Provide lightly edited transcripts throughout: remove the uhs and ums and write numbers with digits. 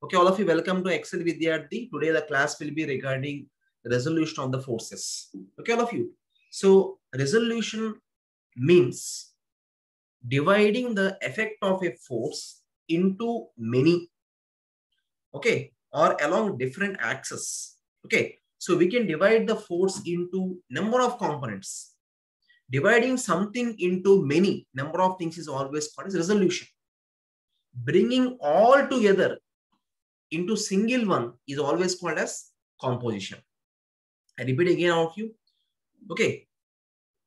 Okay, all of you, welcome to Excel Vidyarthi. Today the class will be regarding resolution of the forces. Okay, all of you. So resolution means dividing the effect of a force into many, okay, or along different axes. Okay, so we can divide the force into number of components. Dividing something into many number of things is always called as resolution. Bringing all together into single one is always called as composition. I repeat again, all of you. Okay,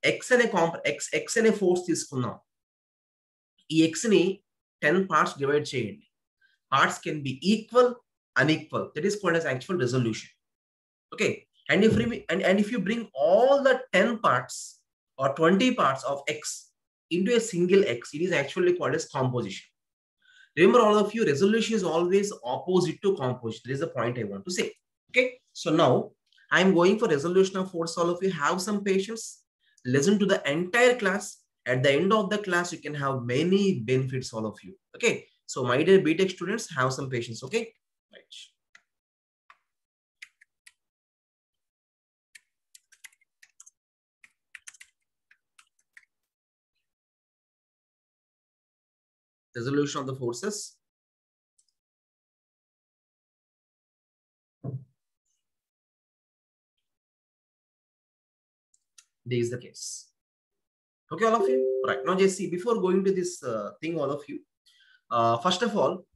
x and a force తీసుకుందాం. ఈ x ని 10 parts divide చేయండి. Parts can be equal, unequal. That is called as actual resolution. Okay, and if you bring all the 10 parts or 20 parts of x into a single x, it is actually called as composition. Remember, all of you, resolution is always opposite to composition. This is the point I want to say. Okay, so now I'm going for resolution of force. All of you have some patience. Listen to the entire class. At the end of the class, you can have many benefits, all of you. Okay, so my dear BTech students, have some patience. Okay, right. Resolution of the forces. This is the case. Okay, all of you. Right now, just see, before going to this thing, all of you, first of all,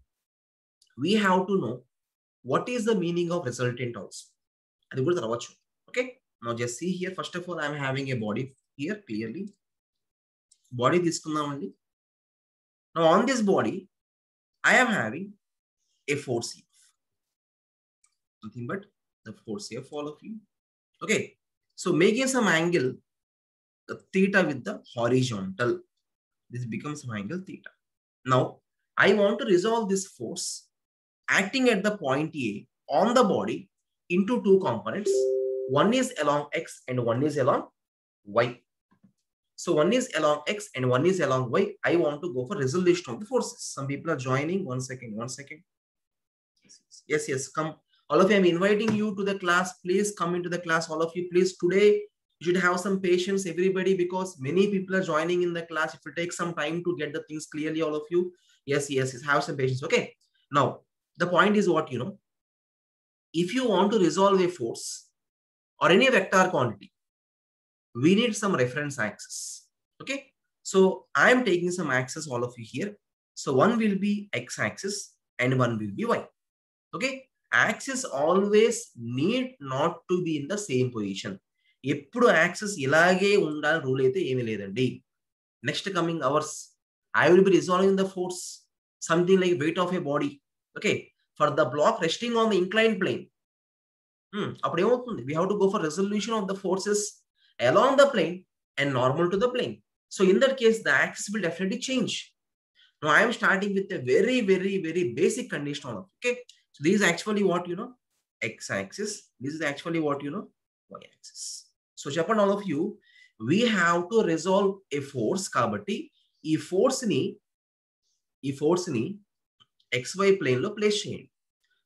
we have to know what is the meaning of resultant also. Okay, now just see here. First of all, I'm having a body here clearly. Body తీసుకుందామండి. Now on this body, I am having a force F. Nothing but the force F, all of you. Okay, so making some angle the theta with the horizontal. This becomes some angle theta. Now I want to resolve this force acting at the point A on the body into two components. One is along x and one is along y. So one is along x and one is along y. I want to go for resolution of the forces. Some people are joining. One second. Yes, come. All of you, I'm inviting you to the class. Please come into the class. All of you, please. Today, you should have some patience, everybody, because many people are joining in the class. It will take some time to get the things clearly, all of you. Yes, have some patience. Okay. Now, the point is what, if you want to resolve a force or any vector quantity, we need some reference axis. Okay, so I am taking some axis, all of you here. So one will be x axis and one will be y. Okay, axis always need not to be in the same position. ఎప్పుడు axis ఇలాగే ఉండాలి rule అయితే ఏమీ లేదండి. Next coming hours, I will be resolving the force, something like weight of a body. Okay, for the block resting on the inclined plane. అప్పుడు ఏమవుతుంది? We have to go for resolution of the forces along the plane and normal to the plane. So in that case, the axis will definitely change. Now I am starting with a very, very, very basic condition. Okay, so this is actually what x axis. This is actually what y axis. So చెప్పండి, all of you, we have to resolve a force. కాబట్టి ఈ force ని xy plane లో place చేయండి.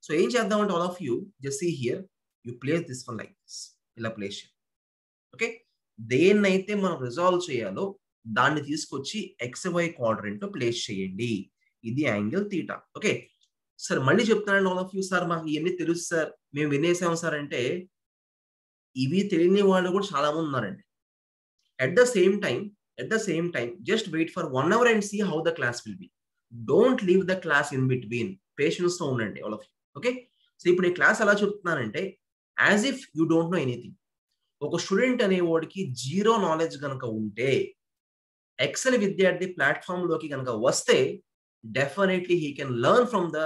So ఏం చేద్దామంటే, all of you, just see here, you place this one like this. ఇలా place చేయండి. ఓకే, దేన్నైతే మనం రిజాల్వ్ చేయాలో దాన్ని తీసుకొచ్చి XY క్వాడ్రంట్ ప్లేస్ చేయండి. ఇది యాంగిల్ థీటా. ఓకే సార్, మళ్ళీ చెప్తానండి, ఆల్ ఆఫ్ యూ, సార్ మాకు ఇవన్నీ తెలుసు సార్, మేము వినేసాం సార్ అంటే, ఇవి తెలియని వాళ్ళు కూడా చాలా మంది ఉన్నారండి. At the same time, just wait for 1 hour and see how the class will be. Don't leave the class in between. Patience తో ఉండండి, all of you. Okay, so ఇప్పుడు ఈ క్లాస్ ఎలా చెప్తున్నానంటే, as if you don't know anything. ఒక student అనేవాడికి zero knowledge కనుక ఉంటే, ఎక్సెల్ విద్యార్థి ప్లాట్ఫామ్ లోకి కనుక వస్తే, definitely he can learn from the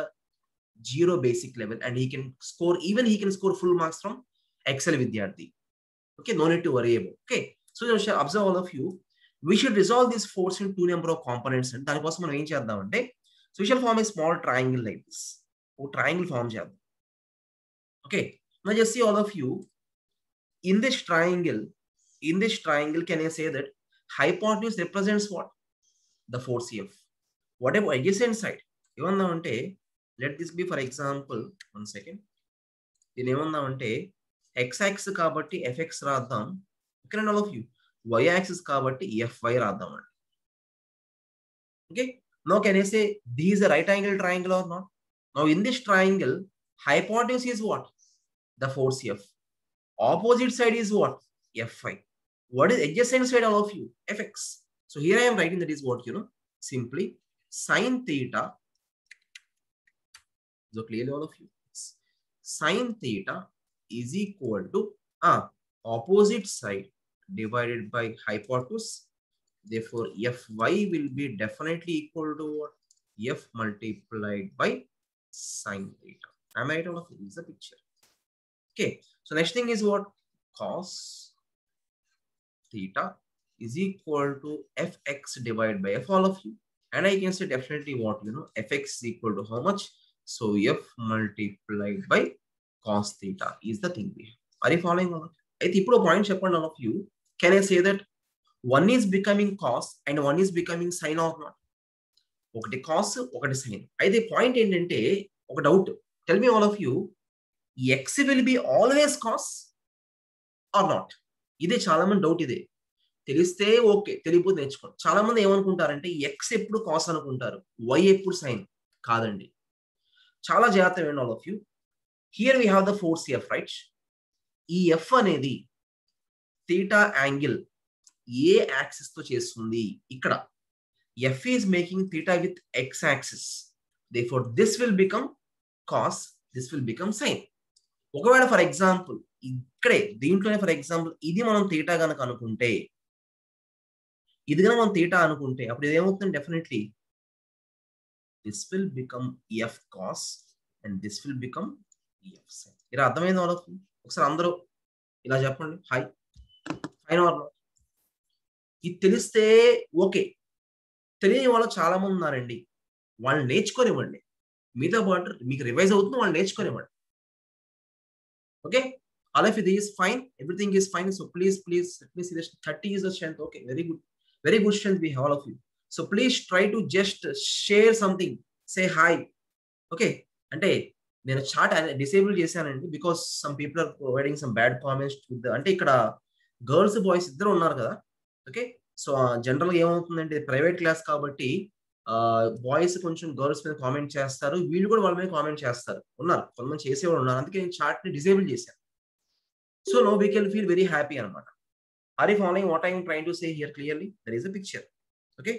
zero basic level and he can score full marks from Excel Vidyarthi. Okay, no need to worry about. Okay, so observe, all of you, we should resolve this force in two number of components. And దానికోసం మనం ఏం చేద్దామంటే, so we shall form a small triangle like this. ఓ triangle form చేద్దాం. Okay, now just see, all of you, in this triangle, can I say that hypotenuse represents what? The force F. Whatever adjacent side, ఏమన్నామంటే Let this be for example, 1 second. దీని ఏమన్నామంటే x axis కాబట్టి fx రాద్దాం. Okay, all of you. Y axis కాబట్టి fy రాద్దాం అండి. Okay. Now can I say these are right angle triangle or not? Now in this triangle, hypotenuse is what? The force F. Opposite side is what? Fy. What is adjacent side, all of you? Fx. So here I am writing that is what, simply sine theta. So clearly all of you. Sine theta is equal to opposite side divided by hypotenuse. Therefore, Fy will be definitely equal to what? F multiplied by sine theta. Am I right? All of you? This is the picture. Okay. So next thing is what? Cos theta is equal to Fx divided by F, all of you. And I can say definitely what, Fx is equal to how much? So F multiplied by cos theta is the thing we have. Are you following all of you? I think a point cheppandi all of you. Can I say that one is becoming cos and one is becoming sin or not? ఒకటి cos, ఒకటి sin. అయితే point ఏంటంటే ఒక doubt. Tell me all of you, x will be always cos or not? ఇదే చాలా మంది doubt. ఇదే తెలిస్తే ఓకే, తెలియకపోతే నేర్చుకోండి. చాలా మంది ఏమనుకుంటారంటే x ఎప్పుడు cos అనుకుంటారు, y ఎప్పుడు sin. కాదండి, చాలా జాగ్రత్త వినండి all of you. Here we have the force F, right? ఈ F అనేది theta angle ఏ యాక్సిస్ తో చేస్తుంది. ఇక్కడ F is making theta with x axis. Therefore, this will become cos, this will become sin. ఒకవేళ ఫర్ ఎగ్జాంపుల్ ఇక్కడే దీంట్లోనే for example ఇది మనం theta కనుక అనుకుంటే, ఇది కనుక మనం theta అనుకుంటే అప్పుడు ఏమవుతుంది? Definitely this will become F cos and this will become F sin. ఇలా అర్థమైంది వాళ్ళకి? ఒకసారి అందరూ ఇలా చెప్పండి, హాయ్, ఫైన్ ఆర్ నాట్? ఇది తెలిస్తే ఓకే. తెలియని వాళ్ళు చాలా మంది ఉన్నారండి, వాళ్ళు నేర్చుకోనివ్వండి. మీతో పాటు మీకు రివైజ్ అవుతుంది, వాళ్ళు నేర్చుకోనివ్వండి. Okay, all of it is fine, everything is fine. So please let me see this. 30 is the strength. Okay, very good strength we have, all of you. So please try to just share something, say hi. Okay, అంటే నేను chat disable చేశానండి because some people are providing some bad comments with, అంటే ఇక్కడ girls boys ఇద్దరు ఉన్నారు కదా. Okay, so general గా ఏమవుతుందంటే ప్రైవేట్ క్లాస్ కాబట్టి బాయ్స్ కొంచెం గర్ల్స్ మీద కామెంట్ చేస్తారు, వీళ్ళు కూడా వాళ్ళ మీద కామెంట్ చేస్తారు. ఉన్నారు కొంతమంది చేసేవాళ్ళు ఉన్నారు, అందుకే నేను చాట్ ని డిసేబుల్ చేశాను. So no we can feel very happy అనమాట. Are you following what I am trying to say here clearly? There is a picture. Okay,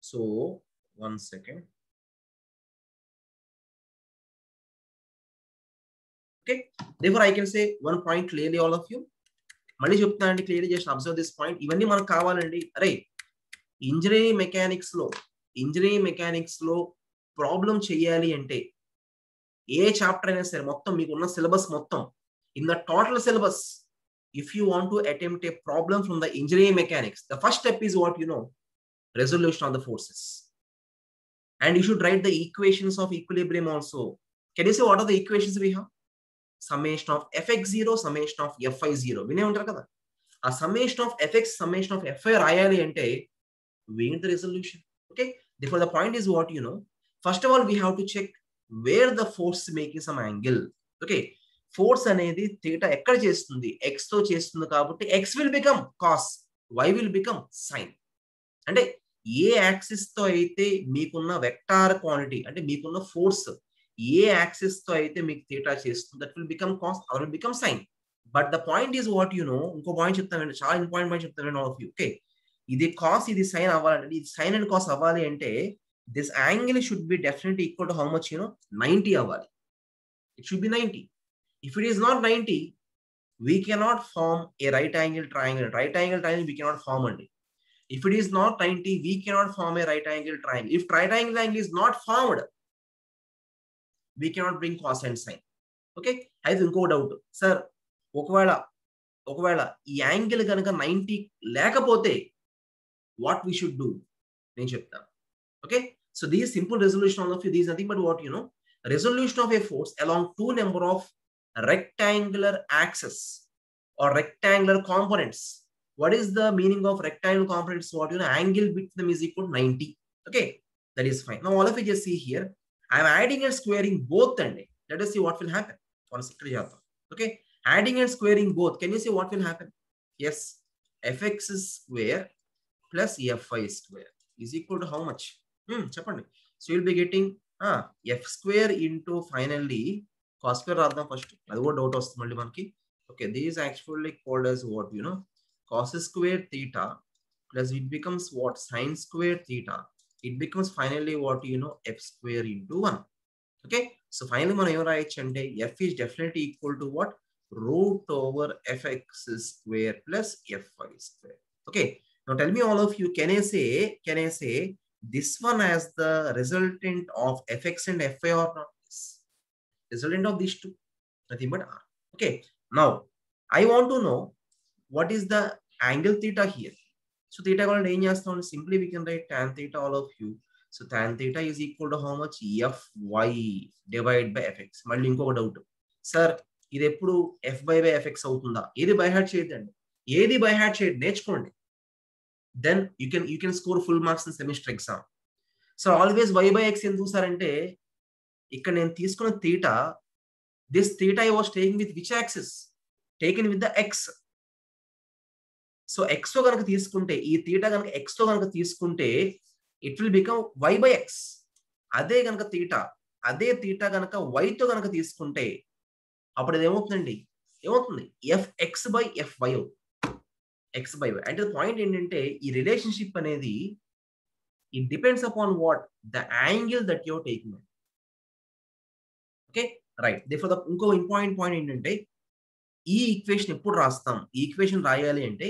so 1 second. Okay, therefore I can say one point clearly, all of you. మళ్ళీ చెప్తానండి clearly, just observe this point. ఇవన్నీ మనకు కావాలండి. అరే engineering mechanics లో problem చేయాలి అంటే ఏ chapter అయినా సరే మొత్తం మీకున్న సిలబస్ మొత్తం, in the total syllabus, if you want to attempt A problem from the engineering mechanics, the first step is what resolution of the forces. And you should write the equations of equilibrium also. Can you say what are the equations we have? Summation of fx0, summation of fy0. వినే ఉంటారు కదా. ఆ summation of fx, summation of fy రాయాలి అంటే we need the resolution. Okay, therefore the point is what, first of all we have to check where the force is making some angle. Okay, force అనేది theta ఎక్కడ చేస్తుంది? x తో చేస్తుంది కాబట్టి x will become cos, y will become sin. అంటే ఏ axis తో అయితే మీకున్న వెక్టార్ క్వాంటిటీ, అంటే మీకున్న ఫోర్స్ ఏ యాక్సిస్ తో అయితే మీకు థీటా చేస్తుంది, that will become cos or will become sine. But the point is what, ఇంకో పాయింట్ చెప్తానండి, చాలా ఇంపార్టెంట్ పాయింట్ చెప్తానండి ఆల్ ఆఫ్ యూ. ఓకే, ఇది కాస్, ఇది సైన్ అవ్వాలంటే, ఇది సైన్ అండ్ కాస్ అవ్వాలి అంటే this angle should be definitely equal to how much, 90 అవ్వాలి. It should be 90. If it is not 90, we cannot form a right angle triangle. Right angle triangle we cannot form అండి. If it is not 90, we cannot form a right angle triangle. If right angle triangle is not formed, we cannot bring cos and sin. Okay, అయితే ఇంకో doubt sir, ఒకవేళ ఈ angle కనుక 90 లేకపోతే what we should do, నేను చెప్తాను. Okay, so these simple resolution all of you, these nothing but what, resolution of a force along two number of rectangular axis or rectangular components. What is the meaning of rectangular components? What, angle between them is equal to 90. Okay, that is fine. Now all of you just see here, I'm adding and squaring both and let us see what will happen. Okay, adding and squaring both. Can you see what will happen? Yes, fx square plus fy square is equal to how much? Chapandi. So you'll be getting f square into finally cos square radham first. Adi kuda doubt vastundi manaki. Okay, this is actually called as what, you know, cos square theta plus it becomes what, sin square theta. It becomes finally what, you know, f square into 1. Okay, so finally మనం ఏం రాయొచ్చు అంటే f is definitely equal to what, root over fx square plus fy square. Okay, now tell me all of you, can I say this one as the resultant of fx and fy or not? Yes. Resultant of these two, nothing but r. Okay, now I want to know what is the angle theta here. So theta called ఏం చేస్తాం, simply we can write tan theta all of you. So tan theta is equal to how much, fy divided by fx. మళ్ళీ ఇంకొక doubt, sir ఇది ఎప్పుడు f by fx అవుతుందా? ఏది by heart చేయదండి, ఏది బై హార్ట్ చేయదు, నేర్చుకోండి. Then you can score full marks in semester exam. So always y by x ఎందుకు సార్ అంటే, ఇక్కడ నేను తీసుకున్న theta, this theta I was taking with which axis? Taken with the x. So x తో కనుక తీసుకుంటే, ఈ theta కనుక x తో కనుక తీసుకుంటే it will become y by x. అదే కనుక theta కనుక y తో కనుక తీసుకుంటే అప్పుడు ఇది ఏమవుతుందండి, ఏమవుతుంది, fx by fy అవుతుంది. x by y అంటే పాయింట్ ఏంటంటే, ఈ రిలేషన్షిప్ అనేది it depends upon what, the angle that you're taking. Okay right. therefore the ఇంకో ఇంపార్టెంట్ పాయింట్ ఏంటంటే, ఈ ఈక్వేషన్ ఎప్పుడు రాస్తాం, ఈ ఈక్వేషన్ రాయాలి అంటే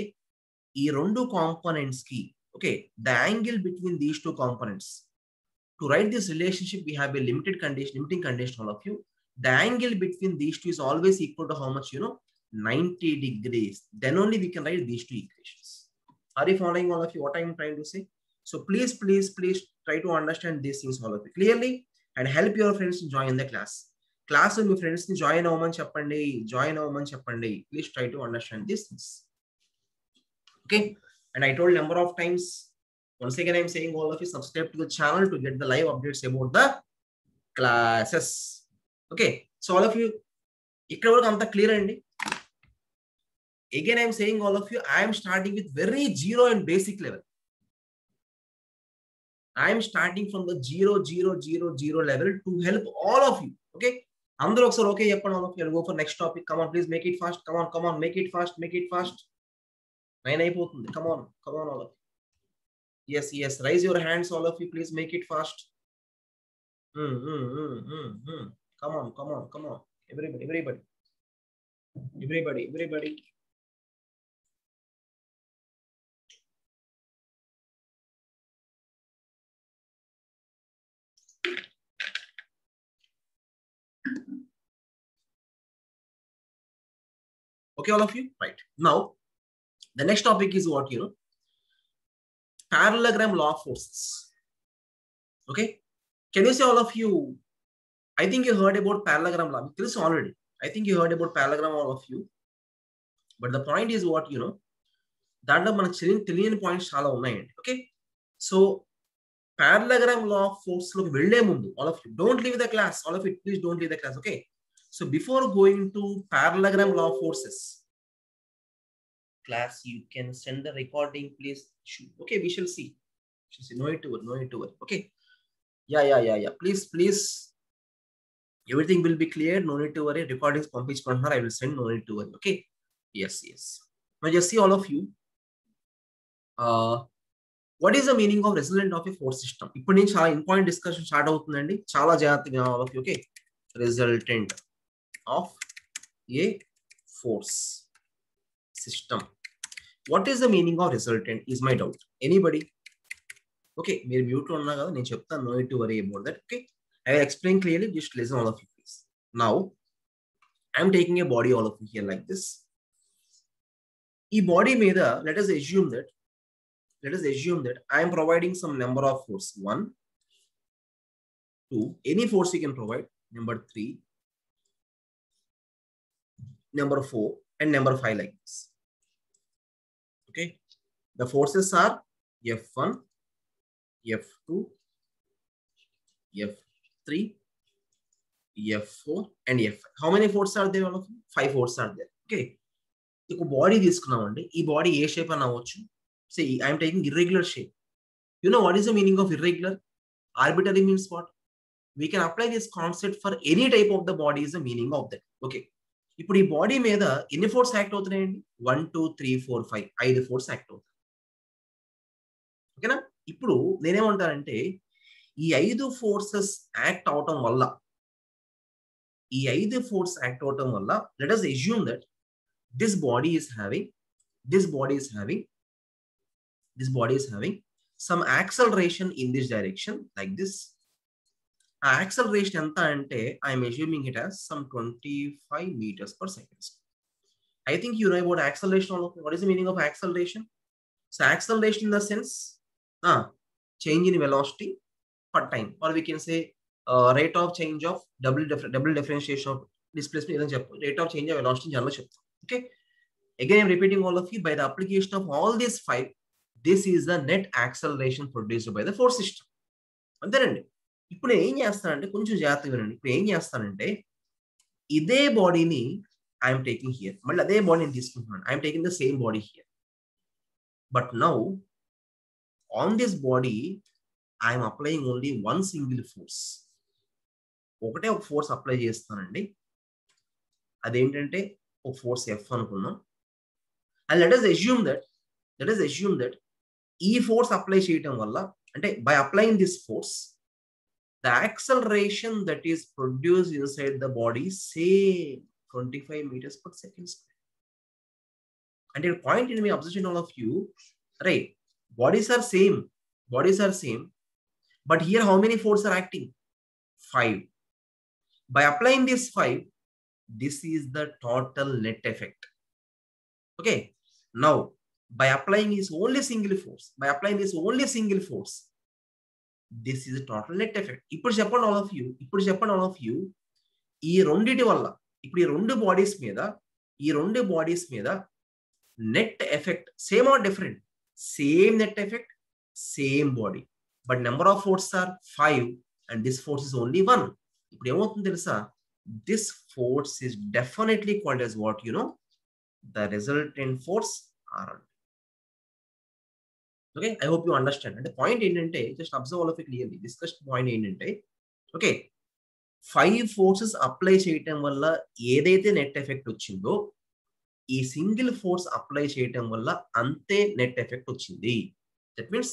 ఈ రెండు కాంపోనెంట్స్ కి, okay, the angle between these two components, to write this relationship we have a limiting condition all of you. The angle between these two is always equal to how much, you know, 90 degrees. Then only we can write these two equations. Are you following all of you what I am trying to say? So please try to understand these things all of you clearly and help your friends to join the class. Class with your friends to join avamani cheppandi. Please try to understand these things. Okay, and I told number of times, once again I'm saying all of you subscribe to the channel to get the live updates about the classes. Okay, so all of you ikkada varaku anta clear andi. Again I'm saying all of you, I am starting with very zero and basic level. I am starting from the 0 level to help all of you. Okay, అందరూ ఒకసారి okay చెప్పండి all of you. I'll go for next topic. Come on, please make it fast. Come on, make it fast. 9 అయిపోతుంది. Come on all of you. Yes, raise your hands all of you, please make it fast. Come on, everybody. Okay, all of you, right. Now the next topic is what, you know, parallelogram law of forces. Okay, can you say all of you, I think you heard about parallelogram law this already. I think you heard about parallelogram all of you, but the point is what, you know, దాంట్లో మనకు తెలియని points చాలా ఉన్నాయండి. Okay, so parallelogram law of force లోకి వెళ్ళే ముందు all of you don't leave the class, all of you please don't leave the class. Okay, so before going to parallelogram law of forces, class you can send the recording please. Okay, we shall see. No need to worry. Okay, yeah, please everything will be clear, no need to worry. Recordings పంపించమంటున్నారు, I will send, no need to worry. Okay, yes. Now just see all of you, what is the meaning of resultant of a force system? ఇప్పుడు నుంచి చాలా important discussion start అవుతుందండి, చాలా జాగ్రత్తగా all of you. Okay, resultant of a force system. What is the meaning of resultant is my doubt. Anybody? Okay, మీరు mute లో ఉన్నా కదా, నేను చెప్తాను, no need to worry about that. Okay, I will explain clearly, just listen all of you please. Now I am taking a body all of you here like this. ఈ body మీద let us assume that I am providing some number of force, 1, 2, any force you can provide, number 3, number 4 and number 5 like this. Okay, the forces are F1, F2, F3. F3, F4 and F5. How many forces are there? All of you? 5 forces are there. Okay. ఒక body తీసుకున్నామండి. ఈ body ఏ shape అని అవ్వచ్చు. See, I am taking irregular shape. You know what is the meaning of irregular? Arbitrary means what? We can apply this concept for any type of the body is the meaning of that. Okay. ఇప్పుడు ఈ body మీద ఎన్ని force act అవుతున్నాయండి? 1 2 3 4 5 5 force act అవుతాయి. ఓకేనా? ఇప్పుడు నేనేమంటానంటే ఈ 5 ఫోర్సెస్ యాక్ట్ అవటం వల్ల let us assume that this body is having some acceleration in this direction like this. Acceleration enta ante I am assuming it as some 25 meters per second. I think you know about acceleration. What is the meaning of acceleration? So acceleration in the sense change in velocity per time, or we can say rate of change of double differentiation of displacement. Rate of change of velocity general. Okay. Again, I'm repeating all of you. By the application of all these 5, this is the net acceleration produced by the force system. అంతేనండి. ఇప్పుడు నేను ఏం చేస్తానంటే కొంచెం జాగ్రత్తగా వినండి. ఇప్పుడు ఏం చేస్తానంటే ఇదే బాడీని ఐఎమ్ టేకింగ్ హియర్, మళ్ళీ అదే బాడీని తీసుకుంటున్నాను. I'm taking the same body here, but now on this body I'm applying only one single force. ఒకటే ఒక ఫోర్స్ అప్లై చేస్తానండి. అదేంటంటే ఒక ఫోర్స్ ఎఫ్ అనుకున్నాం. And let us assume that ఈ ఫోర్స్ అప్లై చేయటం వల్ల, అంటే by applying this force, the acceleration that is produced inside the body same 25 meters per second square. And the point in my observation, all of you, right? Bodies are same, but here how many forces are acting? 5. By applying this 5, this is the total net effect. Okay. Now, by applying this only single force, this is the total net effect. ఇప్పుడు చెప్పండి all of you, ఈ రెండిటి వల్ల, ఇప్పుడు ఈ రెండు bodies మీద net effect same or different? Same net effect, same body, but number of force are 5 and this force is only 1. ఇప్పుడు ఏమవుతుంది తెలుసా? This force is definitely called as what? The resultant force R. Okay, I hope you understand. And the point ఏంటంటే, just observe all of it clearly. Discussed point ఏంటంటే, okay, 5 forces apply చేయటం వల్ల ఏదైతే net effect వచ్చిందో, ఈ single force apply చేయటం వల్ల అంతే నెట్ ఎఫెక్ట్ వచ్చింది. That means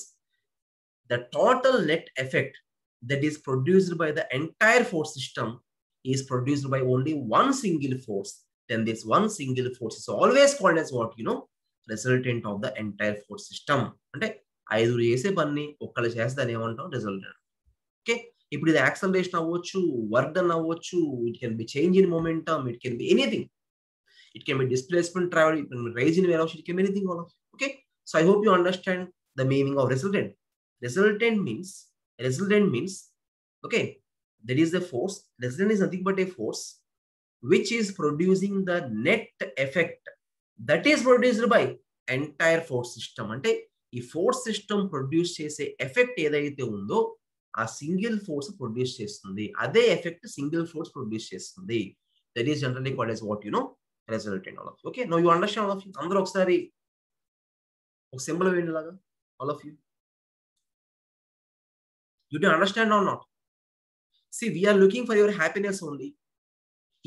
the total net effect that is produced by the entire force system is produced by only one single force. Then this one single force is always called as what? Resultant of the entire force system. అంటే 5 చేసే పని ఒక్కళ్ళు చేస్తే దాన్ని ఏమంటాం? Resultant. Okay. ఇప్పుడు ఇది acceleration అవ్వచ్చు, వర్క్ డన్ అవ్వచ్చు, it can be change in momentum, it can be anything. It can be displacement travel, it can be rise in velocity, it can be anything. All of it. Okay. So I hope you understand the meaning of resultant. Resultant means, okay, that is the force. Resultant is nothing but a force which is producing the net effect that is produced by entire force system. అంటే ఈ force system produce చేసే effect ఏదైతే ఉందో ఆ single force produce చేస్తుంది. అదే effect single force produce చేస్తుంది. That is generally called as what? Resultant. All of you. Okay, now you understand all of you. అందరూ ఒకసారి ఒక సింబల్ వేయండి లాగా. All of you. You do understand or not? See, we are looking for your happiness only.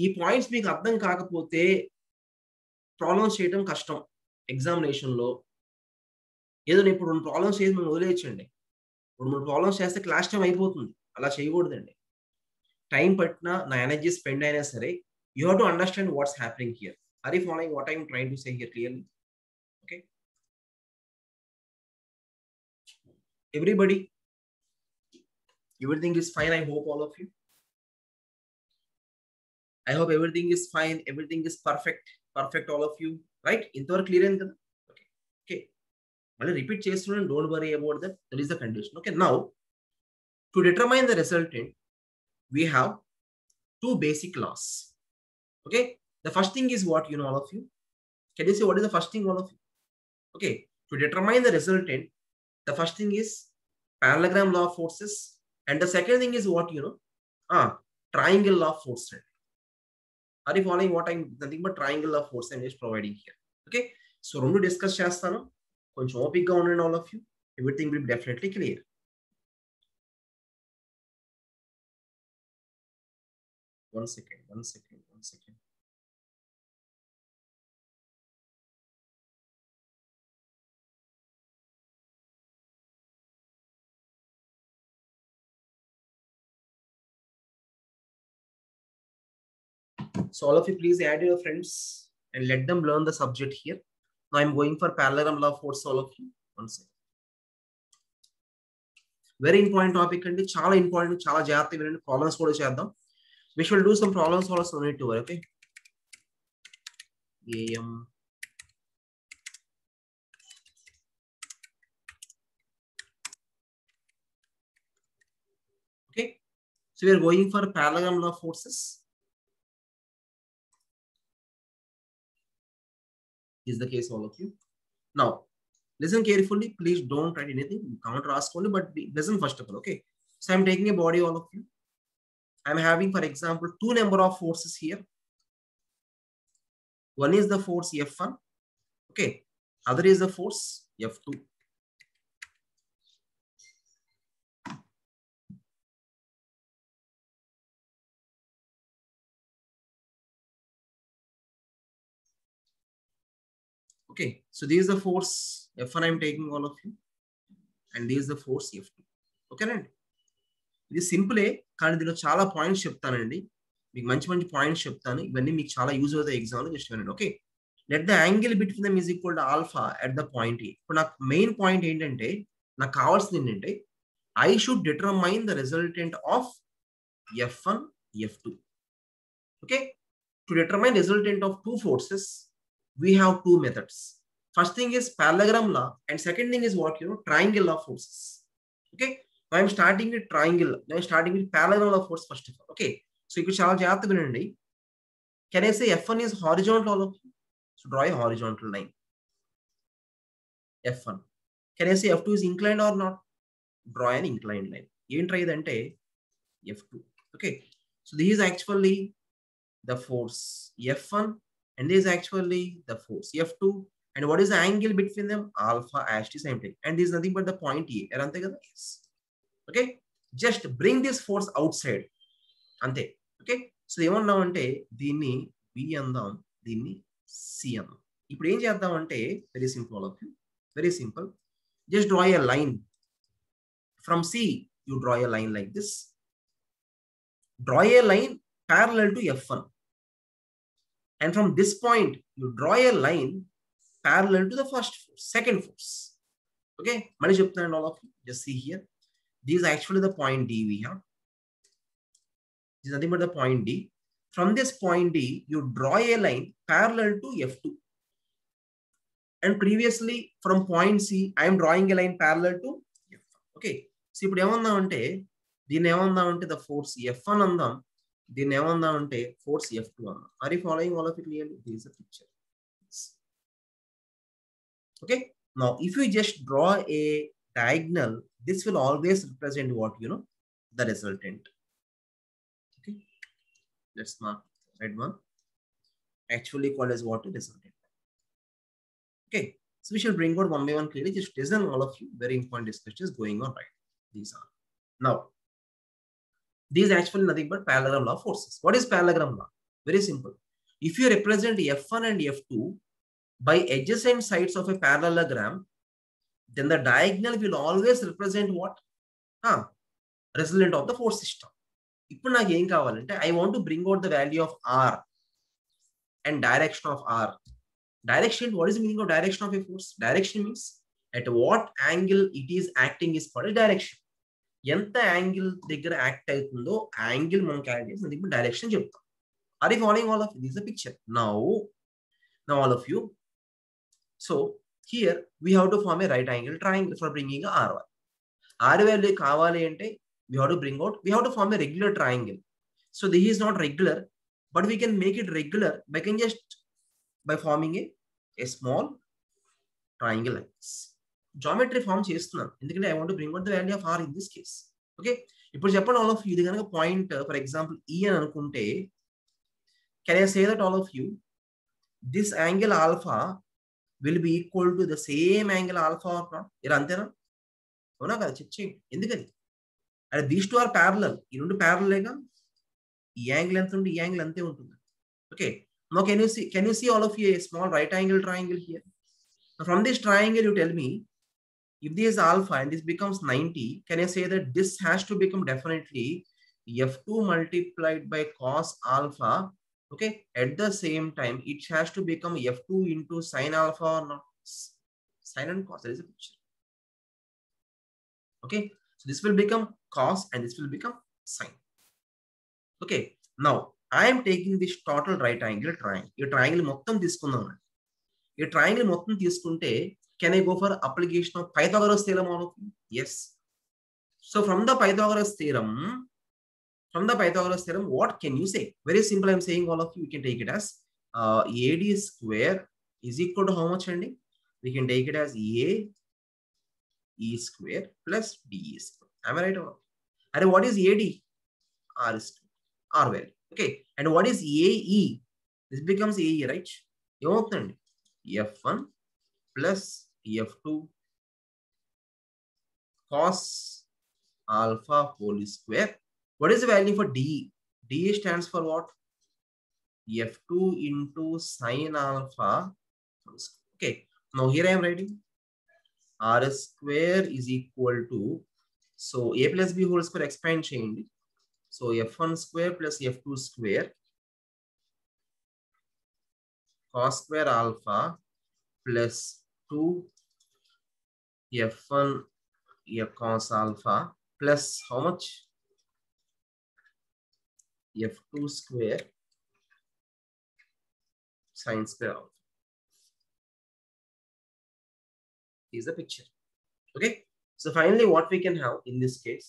ఈ points మీకు అర్థం కాకపోతే problems చేయడం కష్టం ఎగ్జామినేషన్ లో. ఏదో ఇప్పుడు 2 ప్రాబ్లమ్స్ చేసి మేము వదిలేయచ్చండి. 2-3 ప్రాబ్లమ్స్ చేస్తే క్లాస్ టైం అయిపోతుంది. అలా చేయకూడదండి. టైం పట్టినా, నా ఎనర్జీ స్పెండ్ అయినా సరే, you have to understand what's happening here. Are you following what I'm trying to say here clearly? Okay. Everybody, everything is fine. I hope all of you. I hope everything is fine. Everything is perfect. Perfect, all of you. Right? Intavar clear and kada? Okay. Okay. I'll repeat chestun. Don't worry about that. That is the condition. Okay. Now, to determine the resultant, we have 2 basic laws. Okay. The first thing is what? All of you. Can you say what is the first thing, all of you? Okay. To determine the resultant, the first thing is parallelogram law of forces. And the second thing is what? triangle of force. Are you following what I'm nothing but triangle of force I'm just providing here? Okay, so రెండు discuss చేస్తాను, కొంచెం ఓపికగా ఉండండి all of you, everything will be definitely clear. One second. So all of you please add your friends and let them learn the subject here. Now I'm going for parallelogram law of force, all of you. One second. Very important topic and చాలా important, చాలా జాగ్రత్తగా వినండి. Problems కూడా చేద్దాం. We shall do some problems also, no need to worry. Okay, AM okay, so we are going for parallelogram law of forces. Is the case, all of you. Now listen carefully, please don't write anything, you can't ask only, but listen first of all. Okay, so I'm taking a body, all of you. I'm having, for example, two number of forces here. One is the force F1, okay, other is the force F2. Okay, so this is the force F1 I'm taking, all of you, and this is the force F2. Okay, right? ఇది సింపులే, కానీ దీనిలో చాలా points చెప్తానండి, మీకు మంచి మంచి points చెప్తాను, ఇవన్నీ మీకు చాలా యూజ్ అవుతాయి ఎగ్జామ్లో, జస్ట్ వినండి. Okay, let the angle between them is equal to alpha at the point A. ఇప్పుడు నాకు మెయిన్ పాయింట్ ఏంటంటే, నాకు కావాల్సింది ఏంటంటే I should determine the resultant of F1 F2. Okay, to determine resultant of two forces we have two methods. First thing is parallelogram law, and second thing is what, triangle law of forces. Okay, now I'm starting with triangle, now I'm starting with parallelogram law of force first of all. Okay, so you చాలా జాగ్రత్తగా వినండి. Can I say F1 is horizontal, all of you? So draw a horizontal line, F1. Can I say F2 is inclined or not? Draw an inclined line. ఏంట్రా ఇదంటే F2. Okay, so this is actually the force F1, and this is actually the force F2, and what is the angle between them? Alpha as t same thing, and this is nothing but the point A. Yes. Okay, just bring this force outside ante. Okay, so ఏమన్నా అంటే దీన్ని B అందాం, దీన్ని C అందాం. ఇప్పుడు ఏం చేద్దాం అంటే very simple, all of you, very simple. Just draw a line from C. You draw a line like this, draw a line parallel to F1, and from this point you draw a line parallel to the first force, second force. Okay, mani cheptunna, all of you, just see here, this is actually the point D we have. This is nothing but the point D. From this point D you draw a line parallel to F2, and previously from point C I am drawing a line parallel to F1. Okay, so ఇప్పుడు ఏమందాం అంటే దీన్ని ఏమందాం అంటే the force F1 అందాం, దీన్ని ఏమందాం అంటే force F2 అన్నాం. Are you following all of it clearly? This is a picture. Okay, now if you just draw a diagonal, this will always represent what, the resultant. Okay, let's mark red one, actually called as what, resultant. Okay, so we shall bring out one by one clearly. Just listen, all of you, very important discussions going on, right? These are now, these is actually nothing but parallelogram law of forces. What is parallelogram law? Very simple. If you represent F1 and F2 by adjacent sides of a parallelogram, then the diagonal will always represent what? Resultant of the force system. ఇప్పుడు నాకు ఏం కావాలంటే I want to bring out the value of R and direction of R. Direction, what is the meaning of direction of a force? Direction means at what angle it is acting is called a direction. ఎంత angle దగ్గర act అవుతుందో angle మనం calculate చేసి ఇప్పుడు direction చెప్తాం. Are you following all of this the picture? Now all of you, so here we have to form a right angle triangle for bringing a R1. R value కావాలి అంటే we have to bring out, we have to form a regular triangle. So this is not regular, but we can make it regular by forming a small triangle like this. Geometry form చేస్తున్నాను ఎందుకంటే I want to bring out the value of R in this case. Okay, ఇప్పుడు చెప్పండి all of you, ఇది కనుక point for example E అని అనుకుంటే, can I say that all of you, this angle alpha will be equal to the same angle alpha or not? ఇలా అంతేనా? అవునా కదా? చెక్ చేయండి. ఎందుకని? అరే దీస్ టూ ఆర్ ప్యారలల్. ఈ రెండు ప్యారలేగా. ఈ యాంగిల్ ఎంత ఉంటుంది, ఈ యాంగిల్ అంతే ఉంటుంది. Okay. Now can you see all of you a small right angle triangle here? Now from this triangle you tell me, if this is alpha and this becomes 90, can I say that this has to become definitely f2 multiplied by cos alpha? Okay, at the same time it has to become f2 into sin alpha or not? Sin and cos, there is a picture. Okay, so this will become cos and this will become sin. Okay, now I am taking this total right angle triangle. ఈ triangle మొత్తం తీసుకుందాం. ఈ triangle మొత్తం తీసుకుంటే, can I go for application of Pythagoras theorem all of you? Yes. So from the Pythagoras theorem, what can you say? Very simple. I'm saying all of you, we can take it as AD square is equal to how much, Andy? We can take it as AE square plus DE square. Am I right? And what is AD? R square. R value. Okay. And what is AE? This becomes AE, right? F1 plus F2 cos alpha whole square. What is the value for DE? DE stands for what? F2 into sin alpha. Okay. Now here I am writing R square is equal to, so A plus B whole square expand change. So F1 square plus F2 square cos square alpha plus 2 F1 cos alpha plus how much? F2 square sin square alpha. Is the picture. Okay. So finally what we can have in this case,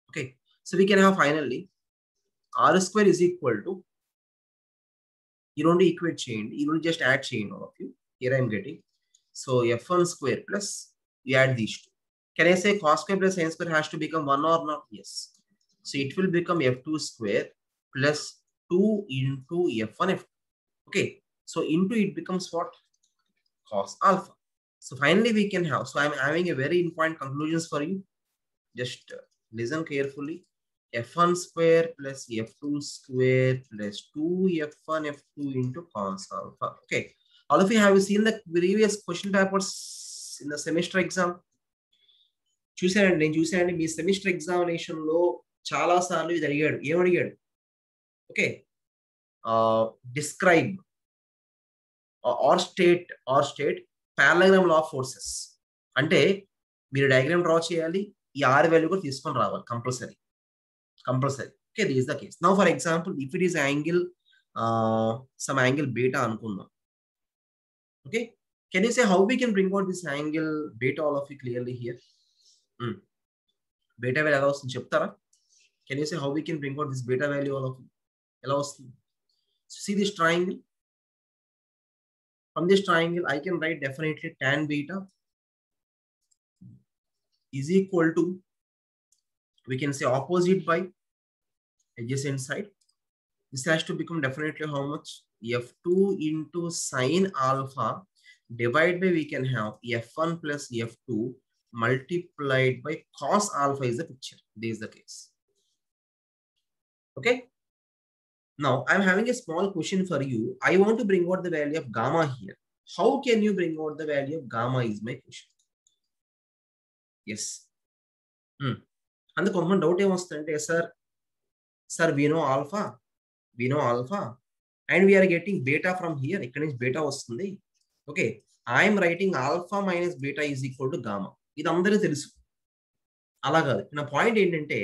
okay, so we can have finally R square is equal to, you don't equate chain, you don't just add chain, all of you. Here I am getting, so F1 square plus, you add these two. Can I say cos square plus sin square has to become 1 or not? Yes. So it will become F2 square plus 2 into F1 F2. Okay. So into it becomes what? Cos alpha. So finally we can have, so I'm having a very important conclusions for you. Just listen carefully. F1 square plus F2 square plus 2 F1 F2 into cos alpha. Okay. All of you, have you seen the previous question papers in the semester exam? చూసానండి, నేను చూసానండి మీ semester examination లో చాలా సార్లు ఇది అడిగాడు. ఏమడిగాడు? Okay, describe or state parallelogram law of forces. అంటే మీరు డయాగ్రామ్ డ్రా చేయాలి, ఈ ఆర్ వాల్యూ కూడా తీసుకొని రావాలి compulsory. Okay, this is the case. Now for example, if it is angle some angle beta అనుకుందాం. Okay, can you say how we can bring out this angle beta all of you clearly here? Beta value ఎలా వస్తుంది చెప్తారా? Can you say how we can bring out this beta value all of you? ఎలా వస్తుంది? See this triangle. From this triangle, I can write definitely tan beta is equal to, we can say opposite by adjacent side. This has to become definitely how much? F2 into sin alpha divided by, we can have F1 plus F2 multiplied by cos alpha is the picture. This is the case. Okay. Now I'm having a small question for you. I want to bring out the value of gamma here. How can you bring out the value of gamma is my question. Yes. And the common doubt is, sir, we know alpha, and we are getting beta from here. Ikkada nunchi beta vastundi. Okay, I am writing alpha minus beta is equal to gamma. Idi andaru telusu. Ala kaadu. Na point entante,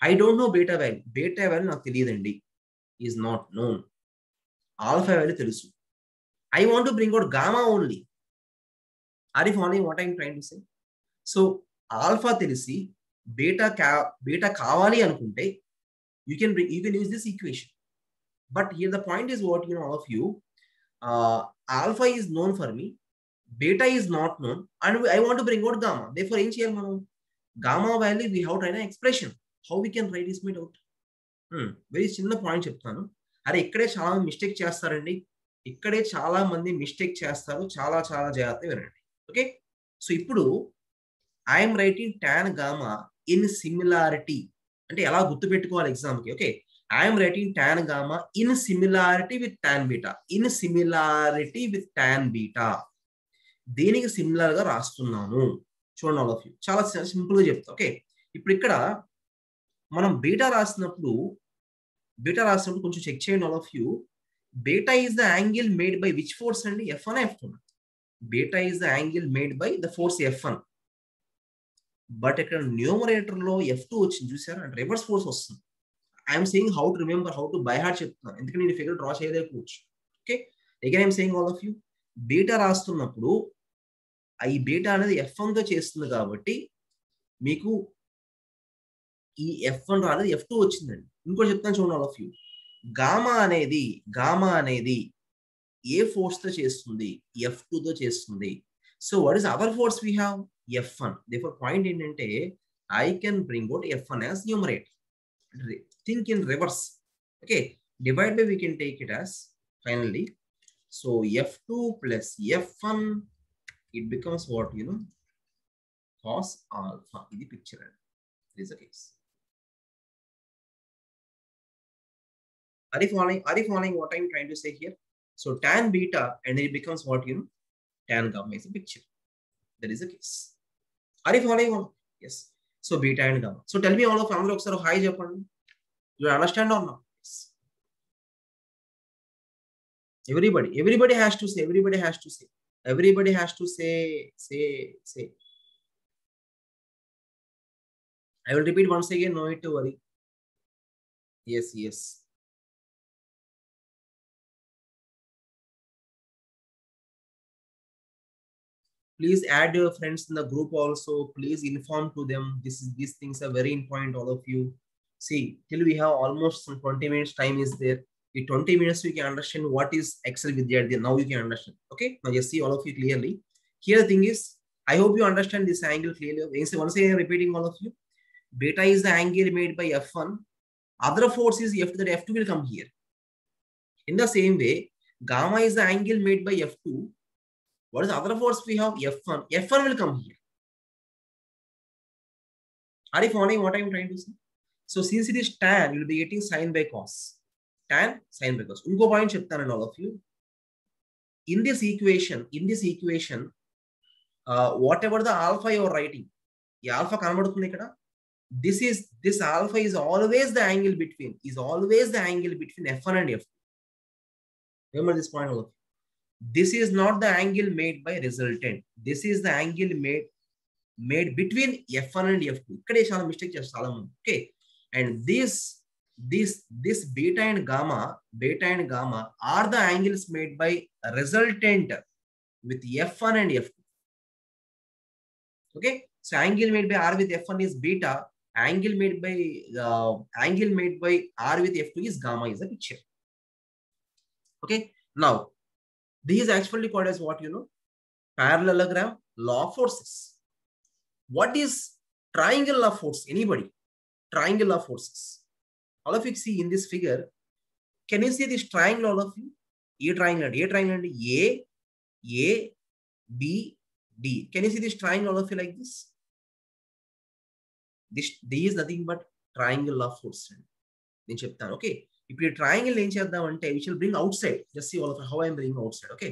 I don't know beta value. Beta value నాకు తెలియదండి. Is not known. Alpha value telusu. I want to bring out gamma only. Are you following what I am trying to say? So alpha తెలిసి beta కావాలి అనుకుంటే you can use this equation. But here the point is what, all of you, alpha is known for me, beta is not known, and I want to bring out gamma. Therefore ఏం చేయాలి మనం? Gamma value we have to write an expression. How we can write this made out? Very చిన్న point చెప్తాను. అరే ఇక్కడే చాలా mistake చేస్తారండి, ఇక్కడే చాలా మంది మిస్టేక్ చేస్తారు, చాలా చాలా జాగ్రత్తగా వినండి. ఓకే, సో ఇప్పుడు I'm writing tan gamma in similarity అంటే ఎలా గుర్తుపెట్టుకోవాలి ఎగ్జామ్కి. Okay, I'm writing tan gamma in similarity with tan beta. In similarity with tan beta దేనికి సిమిలర్ గా రాస్తున్నాను చూడండి ఆల్ ఆఫ్ యూ. చాలా సింపుల్ గా చెప్తా. ఓకే, ఇప్పుడు ఇక్కడ మనం బీటా రాసినప్పుడు కొంచెం చెక్ చేయండి all of you. Beta is the angle made by which force అండి? F1 F2? Beta is the angle made by the force F1. But ఇక్కడ న్యూమరేటర్ లో F2 వచ్చింది చూసారా, అంటే రివర్స్ ఫోర్స్ వస్తుంది. I'm saying how to remember, how to by heart చెప్తున్నాను, ఎందుకంటే నేను ఫిగర్ డ్రా చేయలేకపోవచ్చు. Okay, again I'm saying all of you, beta రాస్తున్నప్పుడు ఈ బీటా అనేది F1 తో చేస్తుంది కాబట్టి మీకు ఈ F1 రాలేదు, F2 వచ్చిందండి. ఇంకోటి చెప్తాను చూడండి ఆల్ ఆఫ్ యూ. గామా అనేది ఏ ఫోర్స్ తో చేస్తుంది? F2 తో చేస్తుంది. So what is other force we have? F1. therefore point ఏంటంటే I can bring out F1 as numerator. Think in reverse. Okay, divide by we can take it as finally. So F2 plus F1, it becomes what, cos alpha. This is the picture. This is the case. Are you following what I'm trying to say here? So tan beta and it becomes what, tan gamma is a picture. That is the case. Are you following? Yes. So beta and gamma. So tell me all of you, sir, hi Japan. You understand or not? Yes. Everybody has to say. Everybody has to say. I will repeat once again. No need to worry. Yes. Please add your friends in the group also. Please inform to them. These things are very important, all of you. See, till we have almost some 20 minutes time is there. In 20 minutes, we can understand what is Excel Vidyarthi. Now you can understand. Okay, now just see all of you clearly. Here the thing is, I hope you understand this angle clearly. Once again, repeating all of you. Beta is the angle made by F1. Other force is F2, that F2 will come here. In the same way, gamma is the angle made by F2. What is the other force we have? F1. F1 will come here. Are you following what I am trying to say? So since it is tan, you will be getting sin by cos. Tan, sin by cos. Unko point cheptanu all of you. In this equation, whatever the alpha you are writing, the alpha kanabadutundi ikkada. This alpha is always the angle between F1 and F2. Remember this point all of you. This is not the angle made by resultant. This is the angle made between F1 and F2. ikkade chaala mistake chestala mundu. Okay, and this beta and gamma are the angles made by resultant with F1 and F2. Okay, so angle made by R with F1 is beta. Angle made by R with F2 is gamma, is the picture. Okay, now this is actually called as what, parallelogram, law of forces. What is triangle of force? Anybody? Triangle of forces. All of you see in this figure. Can you see this triangle, all of you? A triangle, A, B, D. Can you see this triangle, all of you, like this? This is nothing but triangle of force. Okay. If you triangle, we shall bring outside. Just see all of how I am bringing outside. Okay,